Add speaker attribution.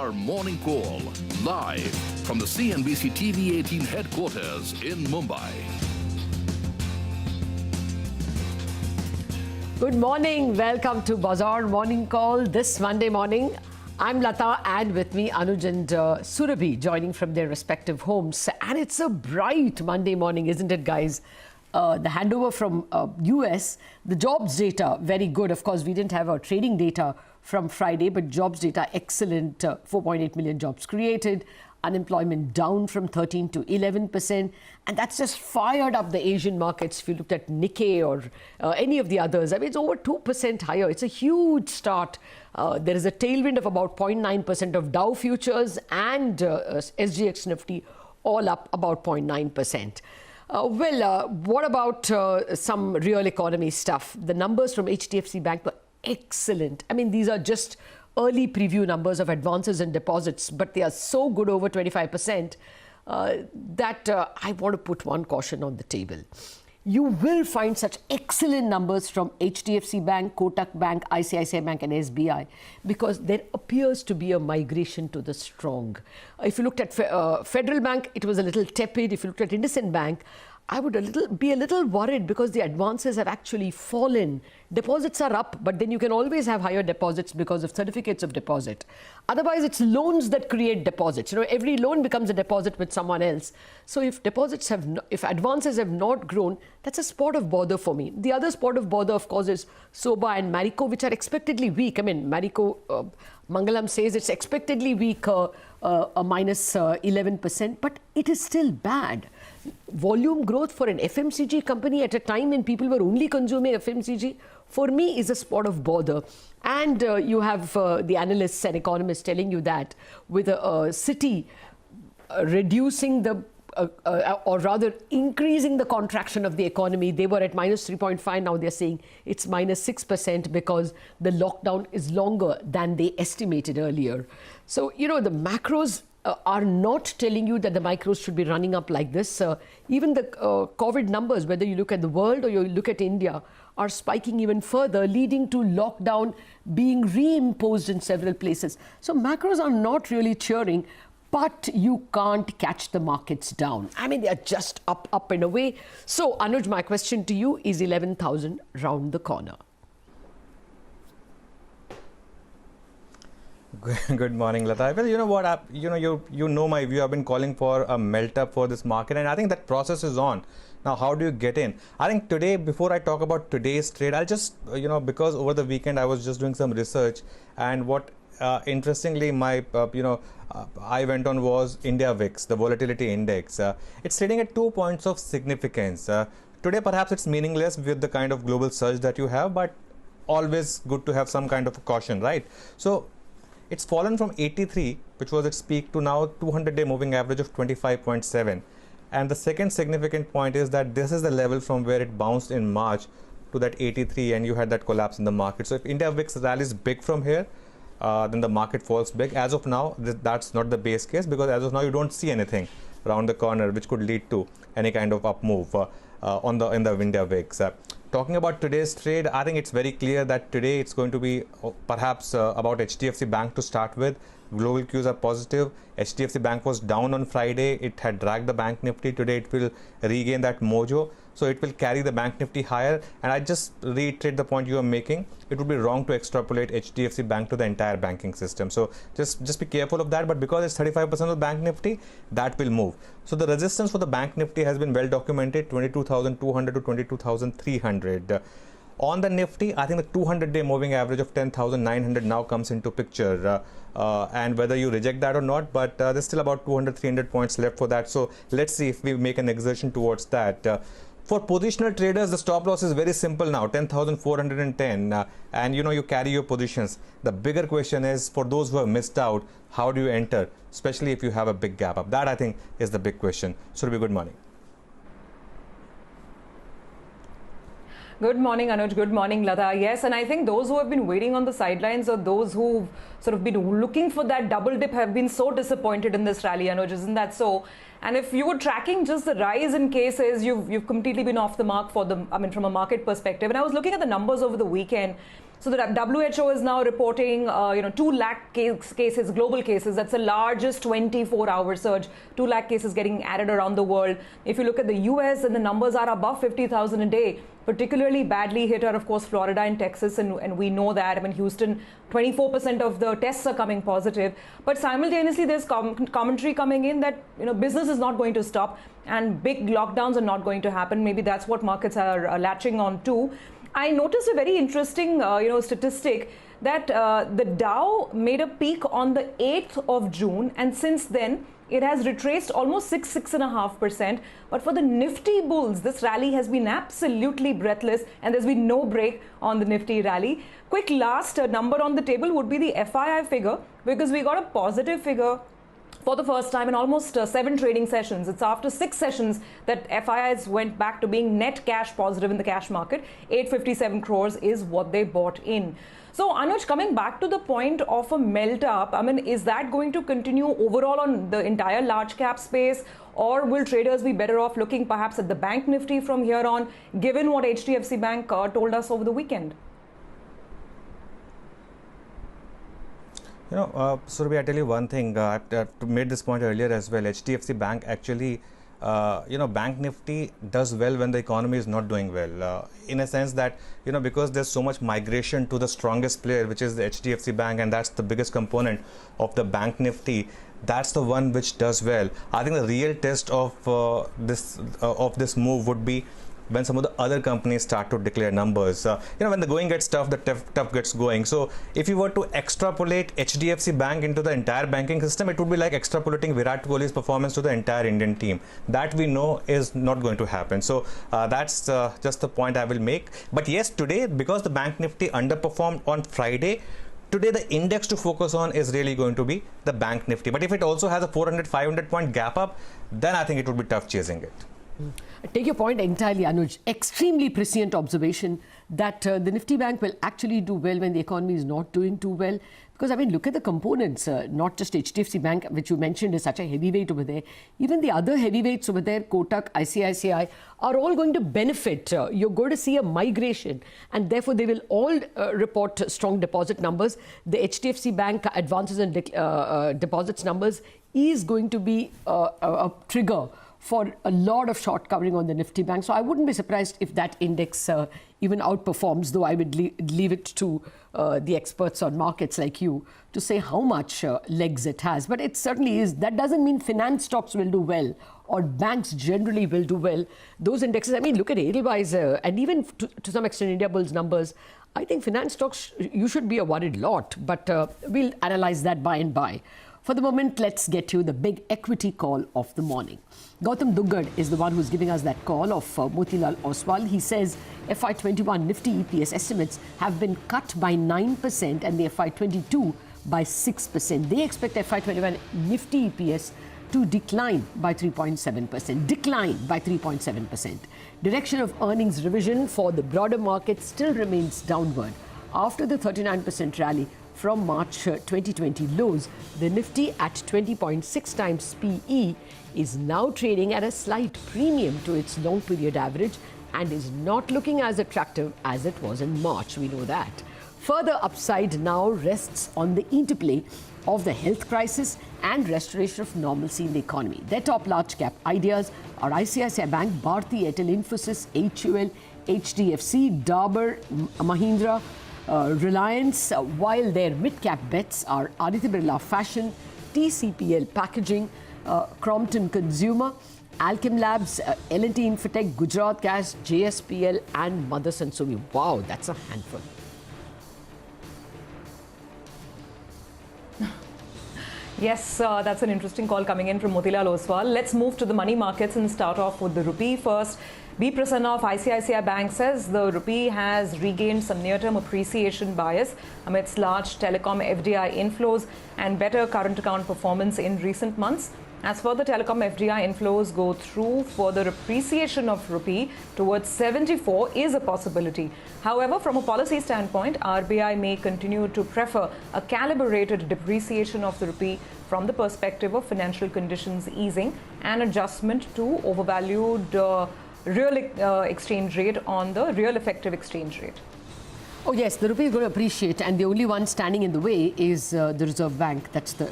Speaker 1: Bazaar Morning Call, live from the CNBC TV 18 headquarters in Mumbai.
Speaker 2: Good morning. Welcome to Bazaar Morning Call this Monday morning. I'm Lata, and with me Anuj and Surabhi joining from their respective homes. And it's a bright Monday morning, isn't it, guys? The handover from US, the jobs data, very good. Of course, we didn't have our trading data from Friday, but jobs data, excellent. 4.8 million jobs created. Unemployment down from 13 to 11%. And that's just fired up the Asian markets. If you looked at Nikkei or any of the others, I mean, it's over 2% higher. It's a huge start. There is a tailwind of about 0.9% of Dow futures and SGX Nifty all up about 0.9%. What about some real economy stuff? The numbers from HDFC Bank were excellent. I mean, these are just early preview numbers of advances and deposits, but they are so good, over 25%, that I want to put one caution on the table. You will find such excellent numbers from HDFC Bank, Kotak Bank, ICICI Bank and SBI because there appears to be a migration to the strong. If you looked at Federal Bank, it was a little tepid. If you looked at IndusInd Bank, I would be a little worried because the advances have actually fallen. Deposits are up, but then you can always have higher deposits because of certificates of deposit. Otherwise, it's loans that create deposits. You know, every loan becomes a deposit with someone else. So if if advances have not grown, that's a spot of bother for me. The other spot of bother, of course, is Soba and Marico, which are expectedly weak. I mean, Marico, Mangalam says it's expectedly weak, a minus 11%, but it is still bad. Volume growth for an FMCG company at a time when people were only consuming FMCG, for me, is a spot of bother. And you have the analysts and economists telling you that with a city reducing the or rather increasing the contraction of the economy. They were at minus 3.5. Now they're saying it's minus 6% because the lockdown is longer than they estimated earlier. So, you know, the macros are not telling you that the micros should be running up like this. Even the COVID numbers, whether you look at the world or you look at India, are spiking even further, leading to lockdown being reimposed in several places. So macros are not really cheering, but you can't catch the markets down. I mean, they're just up and away. So, Anuj, my question to you is 11,000 round the corner.
Speaker 3: Good morning, Lata. Well, you know what, you know my view. I've been calling for a melt up for this market, and I think that process is on. Now, how do you get in? I think today, before I talk about today's trade, I'll just, because over the weekend I was just doing some research, and what interestingly my, I went on was India VIX, the volatility index. It's trading at 2 points of significance. Today, perhaps it's meaningless with the kind of global surge that you have, but always good to have some kind of a caution, right? So it's fallen from 83, which was its peak, to now 200-day moving average of 25.7. And the second significant point is that this is the level from where it bounced in March to that 83, and you had that collapse in the market. So if India VIX rallies big from here, then the market falls big. As of now, that's not the base case, because as of now you don't see anything around the corner which could lead to any kind of up move in the India VIX. Talking about today's trade, I think it's very clear that today it's going to be perhaps about HDFC Bank to start with. Global cues are positive. HDFC Bank was down on Friday. It had dragged the Bank Nifty. Today it will regain that mojo. So it will carry the Bank Nifty higher. And I just reiterate the point you are making. It would be wrong to extrapolate HDFC Bank to the entire banking system. So just be careful of that. But because it's 35% of the Bank Nifty, that will move. So the resistance for the Bank Nifty has been well documented, 22,200 to 22,300. On the Nifty, I think the 200-day moving average of 10,900 now comes into picture. And whether you reject that or not, but there's still about 200, 300 points left for that. So let's see if we make an exertion towards that. For positional traders, the stop loss is very simple now, 10,410. And you carry your positions. The bigger question is, for those who have missed out, how do you enter, especially if you have a big gap up? That, I think, is the big question. Surabhi, good morning.
Speaker 4: Good morning, Anuj. Good morning, Lata. Yes, and I think those who have been waiting on the sidelines, or those who've sort of been looking for that double dip, have been so disappointed in this rally, Anuj. Isn't that so? And if you were tracking just the rise in cases, you've completely been off the mark for from a market perspective. And I was looking at the numbers over the weekend. So the WHO is now reporting, 2 lakh cases, global cases. That's the largest 24-hour surge. 2 lakh cases getting added around the world. If you look at the US, then the numbers are above 50,000 a day. Particularly badly hit are, of course, Florida and Texas, and we know that. I mean, Houston, 24% of the tests are coming positive. But simultaneously, there's commentary coming in that business is not going to stop and big lockdowns are not going to happen. Maybe that's what markets are latching on to. I noticed a very interesting, statistic that the Dow made a peak on the 8th of June, and since then it has retraced almost 6.5%. But for the Nifty bulls, this rally has been absolutely breathless, and there's been no break on the Nifty rally. Quick last number on the table would be the FII figure, because we got a positive figure for the first time in almost 7 trading sessions. It's after 6 sessions that FIIs went back to being net cash positive in the cash market. 857 crores is what they bought in. So Anuj, coming back to the point of a melt up, I mean, is that going to continue overall on the entire large cap space, or will traders be better off looking perhaps at the bank Nifty from here on, given what HDFC Bank told us over the weekend?
Speaker 3: Surabhi, I tell you one thing. I've made this point earlier as well. HDFC Bank actually, Bank Nifty does well when the economy is not doing well. In a sense that, because there's so much migration to the strongest player, which is the HDFC Bank, and that's the biggest component of the Bank Nifty. That's the one which does well. I think the real test of this move would be when some of the other companies start to declare numbers. When the going gets tough, the tough gets going. So if you were to extrapolate HDFC Bank into the entire banking system, it would be like extrapolating Virat Kohli's performance to the entire Indian team. That we know is not going to happen. So that's just the point I will make. But yes, today, because the Bank Nifty underperformed on Friday, today the index to focus on is really going to be the Bank Nifty. But if it also has a 400-500 point gap up, then I think it would be tough chasing it.
Speaker 2: I take your point entirely, Anuj. Extremely prescient observation that the Nifty Bank will actually do well when the economy is not doing too well. Because, I mean, look at the components, not just HDFC Bank, which you mentioned is such a heavyweight over there. Even the other heavyweights over there, Kotak, ICICI, are all going to benefit. You're going to see a migration, and therefore they will all report strong deposit numbers. The HDFC Bank advances and deposits numbers is going to be a trigger for a lot of short covering on the Nifty Bank. So I wouldn't be surprised if that index even outperforms, though I would leave it to the experts on markets like you to say how much legs it has. But it certainly is. That doesn't mean finance stocks will do well or banks generally will do well. Those indexes, I mean, look at Edelweiss and even to some extent India Bulls numbers. I think finance stocks, you should be a worried lot, but we'll analyze that by and by. For the moment, let's get to the big equity call of the morning. Gautam Duggad is the one who's giving us that call of Motilal Oswal. He says FY21 Nifty EPS estimates have been cut by 9% and the FY22 by 6%. They expect FY21 Nifty EPS to decline by 3.7%. Direction of earnings revision for the broader market still remains downward. After the 39% rally from March 2020 lows, the Nifty at 20.6 times PE is now trading at a slight premium to its long period average and is not looking as attractive as it was in March. We know that. Further upside now rests on the interplay of the health crisis and restoration of normalcy in the economy. Their top large cap ideas are ICICI Bank, Bharti Airtel, Infosys, HUL, HDFC, Dabur, Mahindra, Reliance, while their mid-cap bets are Aditya Birla Fashion, TCPL Packaging, Crompton Consumer, Alchem Labs, L&T Infotech, Gujarat Gas, JSPL and Motherson Sumi. Wow, that's a handful.
Speaker 4: Yes, that's an interesting call coming in from Motilal Oswal. Let's move to the money markets and start off with the rupee first. B. Prasanna of ICICI Bank says the rupee has regained some near-term appreciation bias amidst large telecom FDI inflows and better current account performance in recent months. As further telecom FDI inflows go through, further appreciation of rupee towards 74 is a possibility. However, from a policy standpoint, RBI may continue to prefer a calibrated depreciation of the rupee from the perspective of financial conditions easing and adjustment to overvalued real exchange rate on the real effective exchange rate.
Speaker 2: Oh yes, the rupee is going to appreciate, and the only one standing in the way is the Reserve Bank. That's the